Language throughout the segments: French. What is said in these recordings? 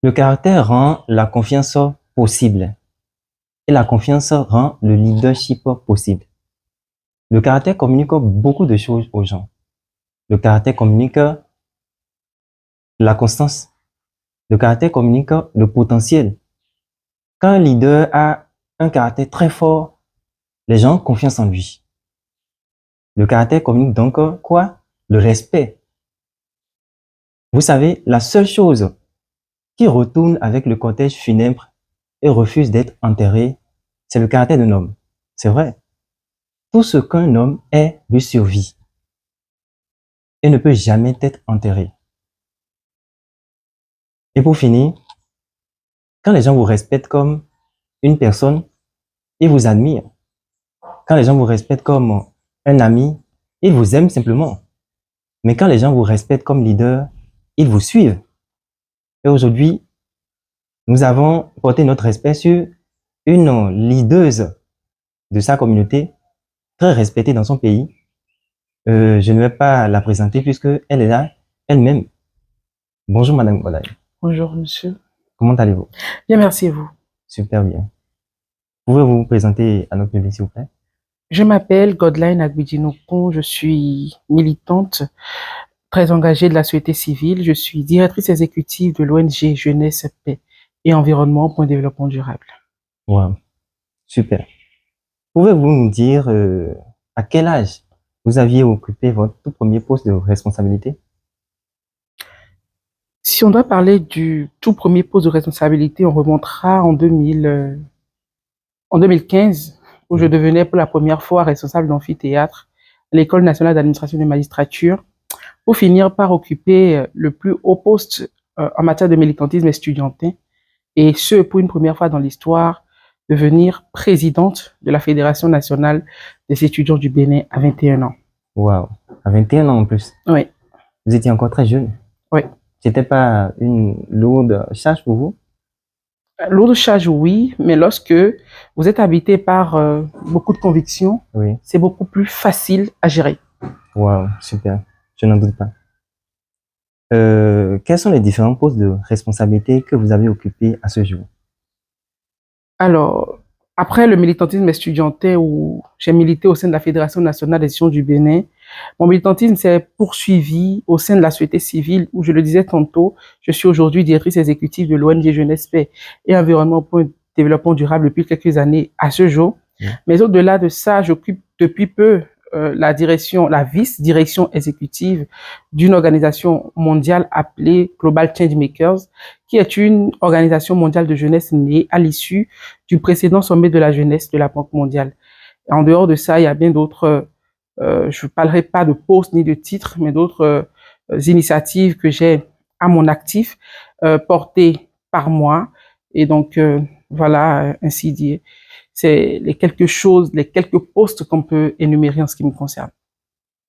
Le caractère rend la confiance possible et la confiance rend le leadership possible. Le caractère communique beaucoup de choses aux gens. Le caractère communique la constance. Le caractère communique le potentiel. Quand un leader a un caractère très fort, les gens ont confiance en lui. Le caractère communique donc quoi? Le respect. Vous savez, la seule chose qui retourne avec le cortège funèbre et refuse d'être enterré, c'est le caractère d'un homme. C'est vrai. Tout ce qu'un homme est lui survit et ne peut jamais être enterré. Et pour finir, quand les gens vous respectent comme une personne, ils vous admirent. Quand les gens vous respectent comme un ami, ils vous aiment simplement. Mais quand les gens vous respectent comme leader, ils vous suivent. Et aujourd'hui, nous avons porté notre respect sur une leaduse de sa communauté, très respectée dans son pays. Je ne vais pas la présenter puisque elle est là elle-même. Bonjour Madame Golay. Bonjour monsieur. Comment allez-vous? Bien, merci et vous. Super bien. Pouvez-vous vous présenter à notre public s'il vous plaît? Je m'appelle Godline Agbidinokon, je suis militante très engagée de la société civile. Je suis directrice exécutive de l'ONG Jeunesse, Paix et Environnement pour un développement durable. Wow, super. Pouvez-vous nous dire à quel âge vous aviez occupé votre tout premier poste de responsabilité? Si on doit parler du tout premier poste de responsabilité, on remontera en 2015, où je devenais pour la première fois responsable d'amphithéâtre à l'École nationale d'administration de magistrature, pour finir par occuper le plus haut poste en matière de militantisme estudiantin, et ce, pour une première fois dans l'histoire, devenir présidente de la Fédération nationale des étudiants du Bénin à 21 ans. Wow, à 21 ans en plus. Oui. Vous étiez encore très jeune. Oui. C'était pas une lourde charge pour vous? Lourde charge, oui, mais lorsque vous êtes habité par beaucoup de convictions, Oui. c'est beaucoup plus facile à gérer. Wow, super. Je n'en doute pas. Quels sont les différents postes de responsabilité que vous avez occupés à ce jour? Alors, après le militantisme estudiantin où j'ai milité au sein de la Fédération nationale des étudiants du Bénin, mon militantisme s'est poursuivi au sein de la société civile où, je le disais tantôt, je suis aujourd'hui directrice exécutive de l'ONG Jeunesse, Paix et Environnement pour un développement durable depuis quelques années à ce jour. Oui. Mais au-delà de ça, j'occupe depuis peu la vice-direction exécutive d'une organisation mondiale appelée Global Changemakers, qui est une organisation mondiale de jeunesse née à l'issue du précédent sommet de la jeunesse de la Banque mondiale. Et en dehors de ça, il y a bien d'autres, je ne parlerai pas de postes ni de titres, mais d'autres initiatives que j'ai à mon actif, portées par moi. Et donc, voilà, ainsi dit, c'est les quelques postes qu'on peut énumérer en ce qui me concerne.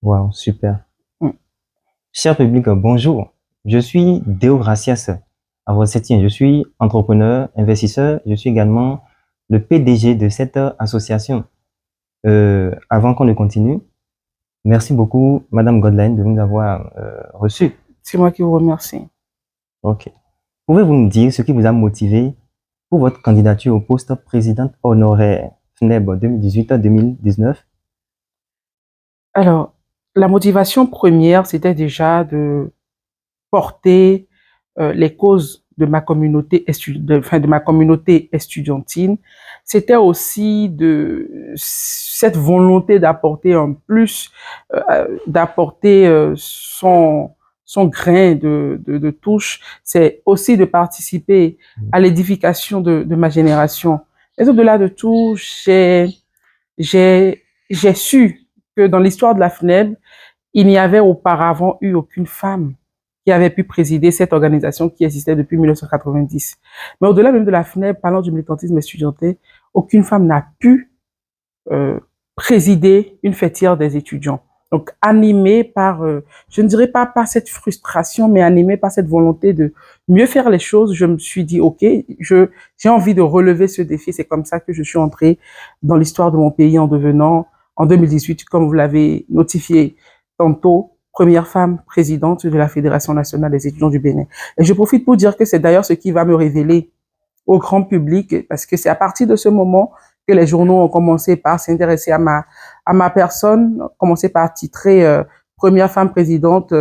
Wow, super. Cher public, bonjour. Je suis Deo Gracias à votre septième. Je suis entrepreneur, investisseur. Je suis également le PDG de cette association. Avant qu'on ne continue, merci beaucoup, Madame Godline, de nous avoir reçus. C'est moi qui vous remercie. Ok. Pouvez-vous nous dire ce qui vous a motivé pour votre candidature au poste présidente honoraire FNEB 2018-2019? Alors, la motivation première, c'était déjà de porter les causes de ma communauté, de ma communauté estudiantine. C'était aussi de cette volonté d'apporter un plus, d'apporter son grain de touche. C'est aussi de participer à l'édification de ma génération. Et au-delà de tout, j'ai su que dans l'histoire de la FNEB, il n'y avait auparavant eu aucune femme qui avait pu présider cette organisation qui existait depuis 1990. Mais au-delà même de la FNEB, parlant du militantisme estudiantin, aucune femme n'a pu présider une fêtière des étudiants. Donc, animée par, je ne dirais pas par cette frustration, mais animée par cette volonté de mieux faire les choses, je me suis dit, OK, j'ai envie de relever ce défi. C'est comme ça que je suis entrée dans l'histoire de mon pays en devenant, en 2018, comme vous l'avez notifié tantôt, première femme présidente de la Fédération nationale des étudiants du Bénin. Et je profite pour dire que c'est d'ailleurs ce qui va me révéler au grand public, parce que c'est à partir de ce moment que les journaux ont commencé par s'intéresser à ma personne, commencé par titrer première femme présidente,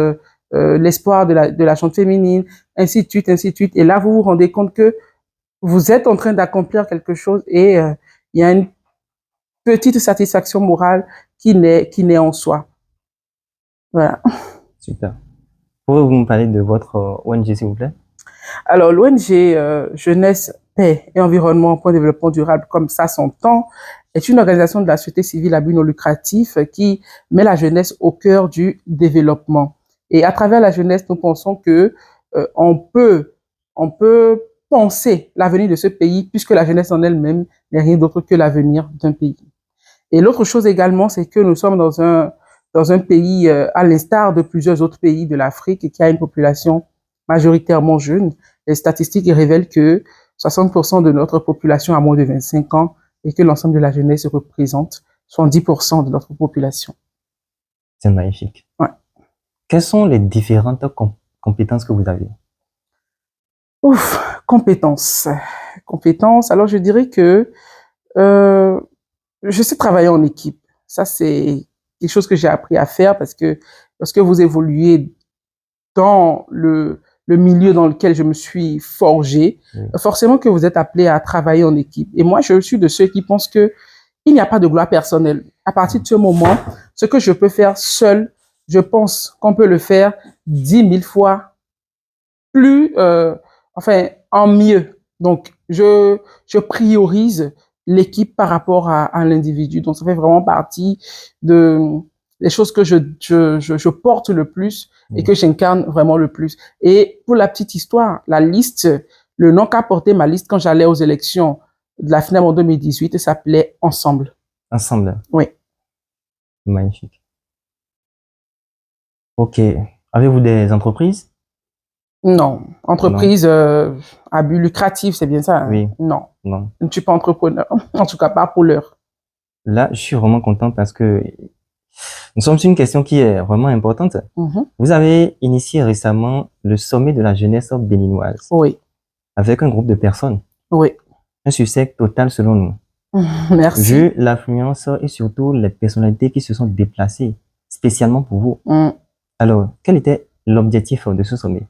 l'espoir de la gente féminine, ainsi de suite, ainsi de suite. Et là, vous vous rendez compte que vous êtes en train d'accomplir quelque chose et il y a une petite satisfaction morale qui naît en soi. Voilà. Super. Pouvez-vous me parler de votre ONG, s'il vous plaît? Alors, l'ONG Jeunesse, Paix et Environnement pour le développement durable, comme ça s'entend, est une organisation de la société civile à but non lucratif qui met la jeunesse au cœur du développement. Et à travers la jeunesse, nous pensons que on peut penser l'avenir de ce pays, puisque la jeunesse en elle-même n'est rien d'autre que l'avenir d'un pays. Et l'autre chose également, c'est que nous sommes dans un pays, à l'instar de plusieurs autres pays de l'Afrique, qui a une population majoritairement jeune. Les statistiques révèlent que 60% de notre population a moins de 25 ans et que l'ensemble de la jeunesse représente 70% de notre population. C'est magnifique. Ouais. Quelles sont les différentes compétences que vous avez? Ouf, compétences. Compétences. Alors, je dirais que je sais travailler en équipe. Ça, c'est quelque chose que j'ai appris à faire parce que lorsque vous évoluez dans le milieu dans lequel je me suis forgé, forcément que vous êtes appelé à travailler en équipe. Et moi, je suis de ceux qui pensent que il n'y a pas de gloire personnelle. À partir de ce moment, ce que je peux faire seul, je pense qu'on peut le faire 10 000 fois plus, en mieux. Donc, je priorise l'équipe par rapport à l'individu. Donc, ça fait vraiment partie des choses que je porte le plus et que j'incarne vraiment le plus. Et pour la petite histoire, le nom qu'a porté ma liste quand j'allais aux élections de la FNEM en 2018 s'appelait Ensemble. Ensemble? Oui. Magnifique. Ok. Avez-vous des entreprises? Non. Entreprise à but lucratif, c'est bien ça? Hein? Oui. Non. Non. Je ne suis pas entrepreneur. En tout cas, pas pour l'heure. Là, je suis vraiment content parce que nous sommes sur une question qui est vraiment importante. Vous avez initié récemment le sommet de la jeunesse béninoise. Oui. Avec un groupe de personnes. Oui. Un succès total selon nous. Merci. Vu l'affluence et surtout les personnalités qui se sont déplacées spécialement pour vous. Alors, quel était l'objectif de ce sommet?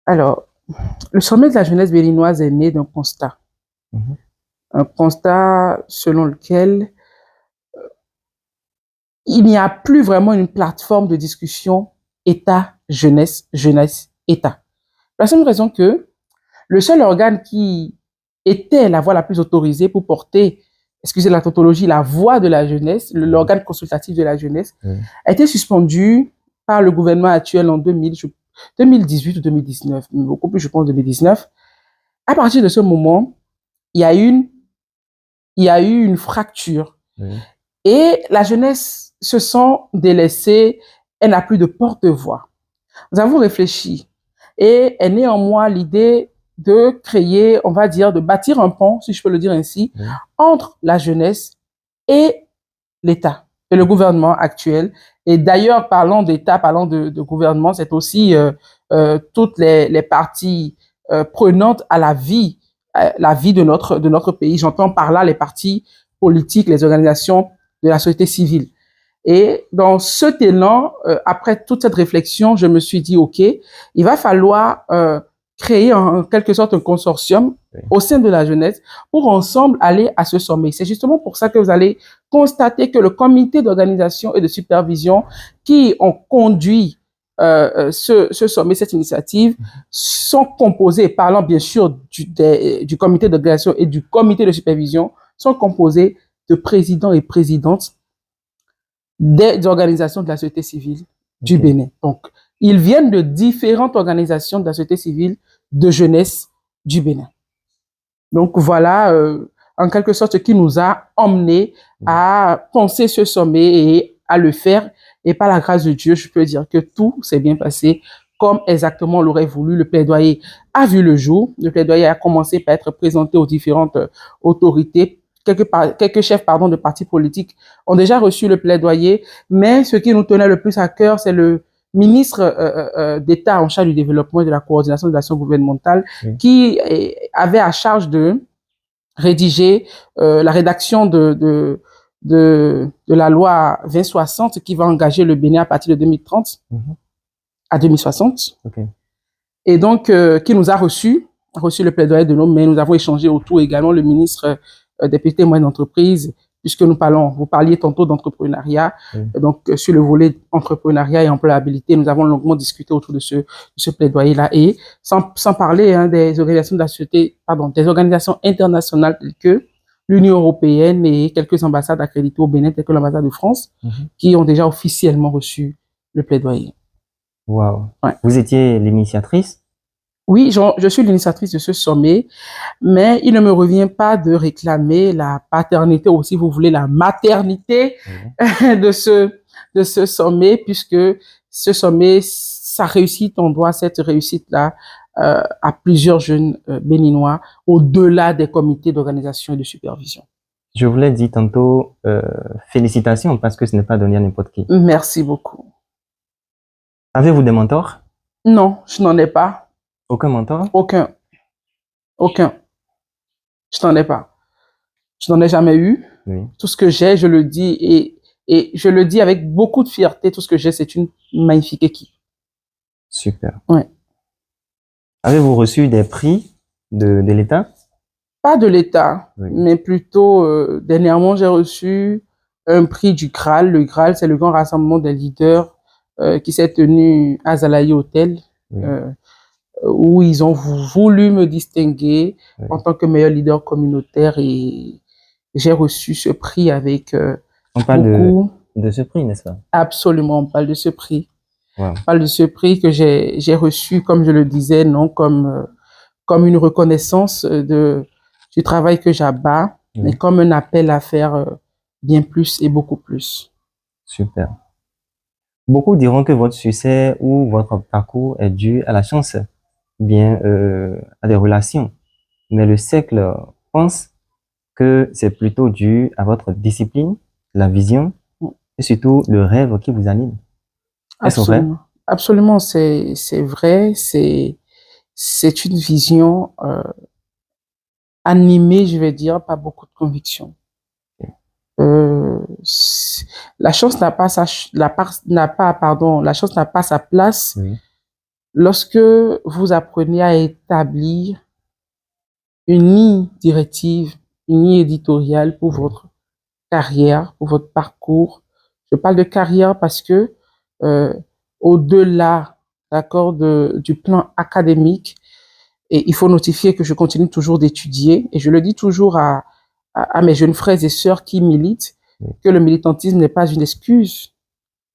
Alors, le sommet de la jeunesse béninoise est né d'un constat. Un constat selon lequel il n'y a plus vraiment une plateforme de discussion État, jeunesse, jeunesse, État. La seule raison que le seul organe qui était la voix la plus autorisée pour porter, excusez la tautologie, la voix de la jeunesse, l'organe consultatif de la jeunesse, a été suspendu par le gouvernement actuel en 2018 ou 2019, beaucoup plus je pense 2019. À partir de ce moment, il y a eu une fracture. Et la jeunesse se sent délaissée, elle n'a plus de porte-voix. Nous avons réfléchi et est née en moi l'idée de créer, on va dire, de bâtir un pont, si je peux le dire ainsi, entre la jeunesse et l'État et le gouvernement actuel. Et d'ailleurs, parlant d'État, parlant de gouvernement, c'est aussi toutes les parties prenantes à la vie de notre pays. J'entends par là les partis politiques, les organisations de la société civile. Et dans cet élan, après toute cette réflexion, je me suis dit, OK, il va falloir créer en quelque sorte un consortium au sein de la jeunesse pour ensemble aller à ce sommet. C'est justement pour ça que vous allez constater que le comité d'organisation et de supervision qui ont conduit ce sommet, cette initiative, sont composés, parlant bien sûr du comité d'organisation et du comité de supervision, sont composés de présidents et présidentes des organisations de la société civile du Bénin. Donc, ils viennent de différentes organisations de la société civile de jeunesse du Bénin. Donc, voilà, en quelque sorte, ce qui nous a emmenés à penser ce sommet et à le faire. Et par la grâce de Dieu, je peux dire que tout s'est bien passé comme exactement on l'aurait voulu. Le plaidoyer a vu le jour. Le plaidoyer a commencé par être présenté aux différentes autorités quelques chefs de partis politiques ont déjà reçu le plaidoyer, mais ce qui nous tenait le plus à cœur, c'est le ministre d'État en charge du développement et de la coordination de l'action gouvernementale qui avait à charge de rédiger la rédaction de la loi 2060 qui va engager le Bénin à partir de 2030 à 2060. Okay. Et donc, qui nous a reçu le plaidoyer de nos mains. Nous avons échangé autour également le ministre des petites et moyennes entreprises, puisque vous parliez tantôt d'entrepreneuriat. Donc, sur le volet entrepreneuriat et employabilité, nous avons longuement discuté autour de ce plaidoyer-là. Et sans parler des organisations de la société, des organisations internationales telles que l'Union européenne et quelques ambassades accréditées au Bénin, telles que l'ambassade de France, qui ont déjà officiellement reçu le plaidoyer. Wow. Ouais. Vous étiez l'initiatrice? Oui, je suis l'initiatrice de ce sommet, mais il ne me revient pas de réclamer la paternité ou, si vous voulez, la maternité de ce sommet, puisque ce sommet, sa réussite, on doit cette réussite-là à plusieurs jeunes béninois, au-delà des comités d'organisation et de supervision. Je vous l'ai dit tantôt, félicitations, parce que ce n'est pas donné à n'importe qui. Merci beaucoup. Avez-vous des mentors? Non, je n'en ai pas. Aucun mentor? Aucun. Je n'en ai pas. Je n'en ai jamais eu. Oui. Tout ce que j'ai, je le dis et je le dis avec beaucoup de fierté. Tout ce que j'ai, c'est une magnifique équipe. Super. Ouais. Avez-vous reçu des prix de l'État? Pas de l'État, mais plutôt, dernièrement, j'ai reçu un prix du GRAL. Le GRAL, c'est le grand rassemblement des leaders qui s'est tenu à Zalaï Hotel, où ils ont voulu me distinguer en tant que meilleur leader communautaire, et j'ai reçu ce prix avec on parle de ce prix, n'est-ce pas? Absolument, on parle de ce prix. On parle de ce prix que j'ai reçu, comme je le disais, non comme une reconnaissance du travail que j'abats, mais comme un appel à faire bien plus et beaucoup plus. Super. Beaucoup diront que votre succès ou votre parcours est dû à la chance, bien à des relations. Mais le cercle pense que c'est plutôt dû à votre discipline, la vision et surtout le rêve qui vous anime. Est-ce vrai? Absolument, c'est vrai. C'est une vision animée, je vais dire, par beaucoup de conviction. La chance n'a pas sa place lorsque vous apprenez à établir une ligne directive, une ligne éditoriale pour votre carrière, pour votre parcours. Je parle de carrière parce que au-delà, d'accord, du plan académique, et il faut notifier que je continue toujours d'étudier, et je le dis toujours à mes jeunes frères et sœurs qui militent, que le militantisme n'est pas une excuse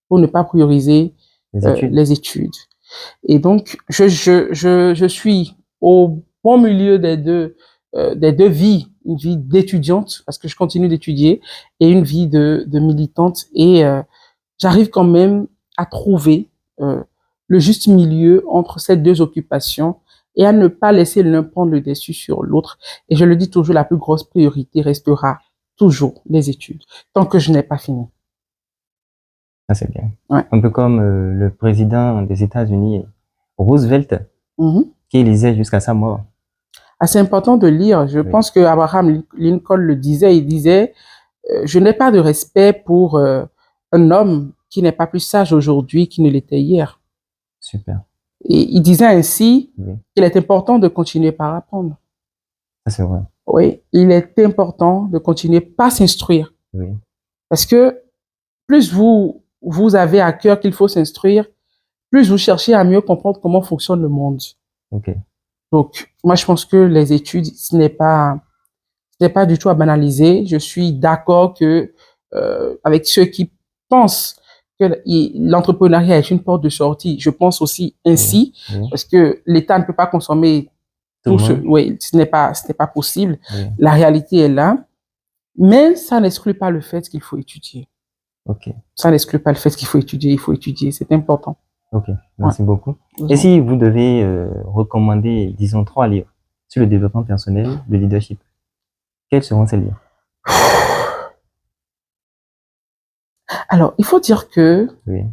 pour ne pas prioriser les études. Et donc, je suis au bon milieu des deux vies, une vie d'étudiante, parce que je continue d'étudier, et une vie de militante, et j'arrive quand même à trouver le juste milieu entre ces deux occupations, et à ne pas laisser l'un prendre le dessus sur l'autre. Et je le dis toujours, la plus grosse priorité restera toujours les études, tant que je n'ai pas fini. Ah, c'est bien. Ouais. Un peu comme le président des États-Unis, Roosevelt, qui lisait jusqu'à sa mort. Ah, c'est important de lire. Je pense que Abraham Lincoln le disait. Il disait, je n'ai pas de respect pour un homme qui n'est pas plus sage aujourd'hui qu'il ne l'était hier. Super. Et il disait ainsi qu'il est important de continuer par apprendre. Ça, c'est vrai. Oui, il est important de continuer par s'instruire. Oui. Parce que plus vous avez à cœur qu'il faut s'instruire, plus vous cherchez à mieux comprendre comment fonctionne le monde. Ok. Donc, moi, je pense que les études, ce n'est pas du tout à banaliser. Je suis d'accord que avec ceux qui pensent que l'entrepreneuriat est une porte de sortie, je pense aussi ainsi, parce que l'État ne peut pas consommer tout ce... Oui, ce n'est pas possible. La réalité est là, mais ça n'exclut pas le fait qu'il faut étudier. Ok. Ça n'exclut pas le fait qu'il faut étudier, c'est important. Ok, merci beaucoup. Et si vous devez recommander, disons, 3 livres sur le développement personnel, le leadership, quels seront ces livres? Alors, il faut dire que Oui.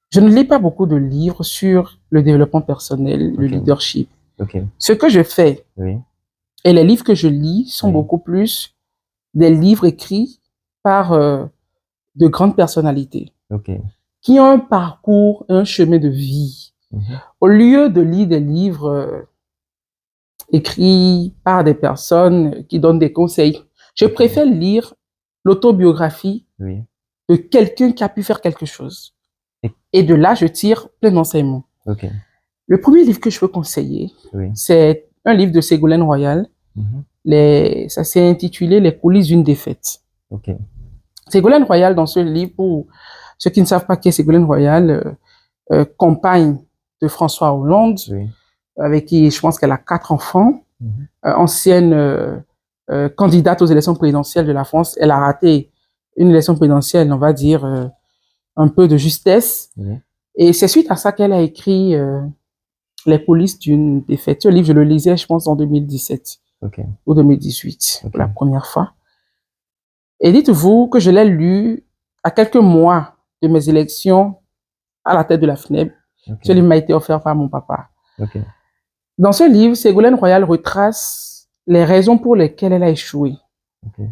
je ne lis pas beaucoup de livres sur le développement personnel, le Ok. leadership. Ok. Ce que je fais Oui. et les livres que je lis sont Oui. beaucoup plus des livres écrits par de grandes personnalités Ok. qui ont un parcours, un chemin de vie. Mhm. Au lieu de lire des livres écrits par des personnes qui donnent des conseils, je Ok. préfère lire l'autobiographie Oui. de quelqu'un qui a pu faire quelque chose. Et- Et de là, je tire plein d'enseignements. Ok. Le premier livre que je peux conseiller, Oui. c'est un livre de Ségolène Royal. Mhm. Ça s'est intitulé Les coulisses d'une défaite. Ok. Ségolène Royal, dans ce livre, pour ceux qui ne savent pas qui est Ségolène Royal, compagne de François Hollande, Oui. avec qui je pense qu'elle a 4 enfants, Mhm. ancienne candidate aux élections présidentielles de la France. Elle a raté une élection présidentielle, on va dire, un peu de justesse. Oui. Et c'est suite à ça qu'elle a écrit Les coulisses d'une défaite. Ce livre, je le lisais, je pense, en 2017 Ok. ou 2018, Ok. pour la première fois. Et dites-vous que je l'ai lu à quelques mois de mes élections à la tête de la FNEB. Ok. Ce livre m'a été offert par mon papa. Ok. Dans ce livre, Ségolène Royal retrace les raisons pour lesquelles elle a échoué. Ok.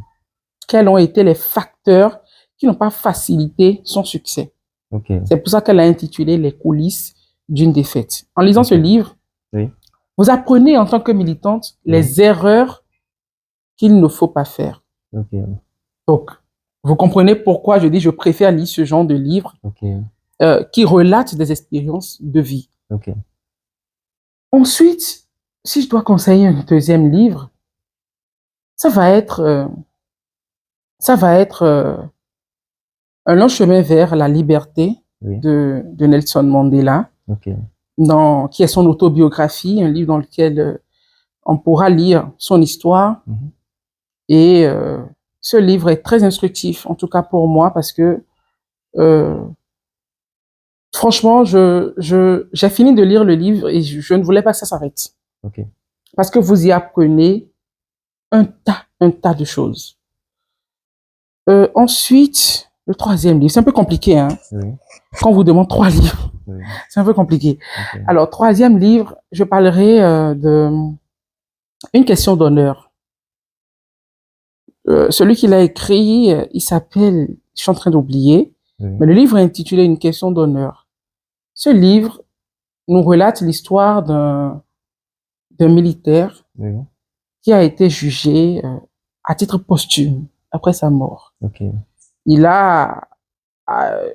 Quels ont été les facteurs qui n'ont pas facilité son succès. Ok. C'est pour ça qu'elle a intitulé Les coulisses d'une défaite. En lisant ce Ok. livre, Oui. vous apprenez en tant que militante Oui. les erreurs qu'il ne faut pas faire. Ok. Donc, vous comprenez pourquoi je dis je préfère lire ce genre de livre Ok. qui relatent des expériences de vie. Ok. Ensuite, si je dois conseiller un deuxième livre, ça va être, euh, ça va être Un long chemin vers la liberté Oui. de Nelson Mandela, Ok. qui est son autobiographie, un livre dans lequel on pourra lire son histoire. Mhm. Et ce livre est très instructif, en tout cas pour moi, parce que euh, franchement, j'ai fini de lire le livre et je ne voulais pas que ça s'arrête. Ok. Parce que vous y apprenez un tas de choses. Ensuite, le troisième livre, c'est un peu compliqué, hein. Oui. Quand on vous demande 3 livres, Oui. c'est un peu compliqué. Ok. Alors, troisième livre, je parlerai de Une question d'honneur. Celui qui l'a écrit, il s'appelle, je suis en train d'oublier, Oui. mais le livre est intitulé Une question d'honneur. Ce livre nous relate l'histoire d'un militaire Oui. qui a été jugé à titre posthume après sa mort. Ok. Il a, euh,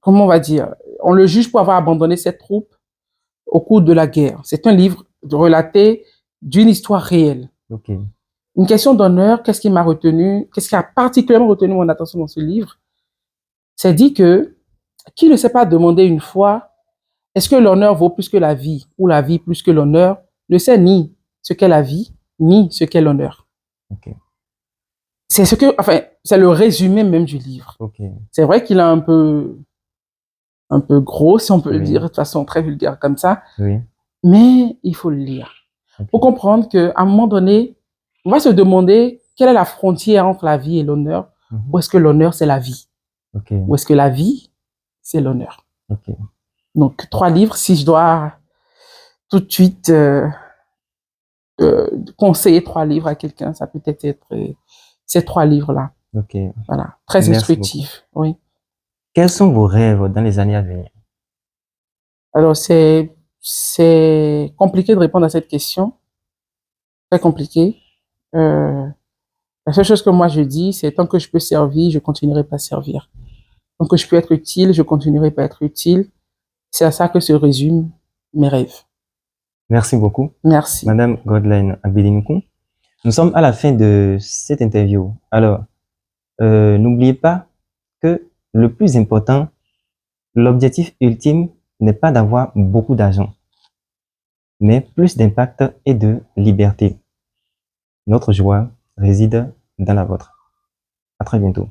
comment on va dire, on le juge pour avoir abandonné ses troupes au cours de la guerre. C'est un livre relaté d'une histoire réelle. Ok. Une question d'honneur, qu'est-ce qui m'a retenu, qu'est-ce qui a particulièrement retenu mon attention dans ce livre? C'est dit que qui ne s'est pas demandé une fois, est-ce que l'honneur vaut plus que la vie ou la vie plus que l'honneur, ne sait ni ce qu'est la vie, ni ce qu'est l'honneur. Ok. C'est le résumé même du livre. Ok. C'est vrai qu'il est un peu gros, si on peut le Oui. dire de façon très vulgaire comme ça, Oui. mais il faut le lire. Il Ok. faut comprendre qu'à un moment donné, on va se demander quelle est la frontière entre la vie et l'honneur, Mhm. ou est-ce que l'honneur, c'est la vie, Ok. ou est-ce que la vie, c'est l'honneur. Ok. Donc, 3 livres, si je dois tout de suite conseiller 3 livres à quelqu'un, ça peut être ces 3 livres-là. Ok. Voilà, très Merci beaucoup. instructif, oui. Quels sont vos rêves dans les années à venir? Alors, c'est compliqué de répondre à cette question, très compliqué. Euh, la seule chose que moi je dis, c'est tant que je peux servir, je continuerai pas à servir. Tant que je peux être utile, je continuerai pas à être utile. C'est à ça que se résument mes rêves. Merci beaucoup, Merci. Madame Godelaine Abedinkou. Nous sommes à la fin de cette interview. Alors, n'oubliez pas que le plus important, l'objectif ultime n'est pas d'avoir beaucoup d'argent, mais plus d'impact et de liberté. Notre joie réside dans la vôtre. À très bientôt.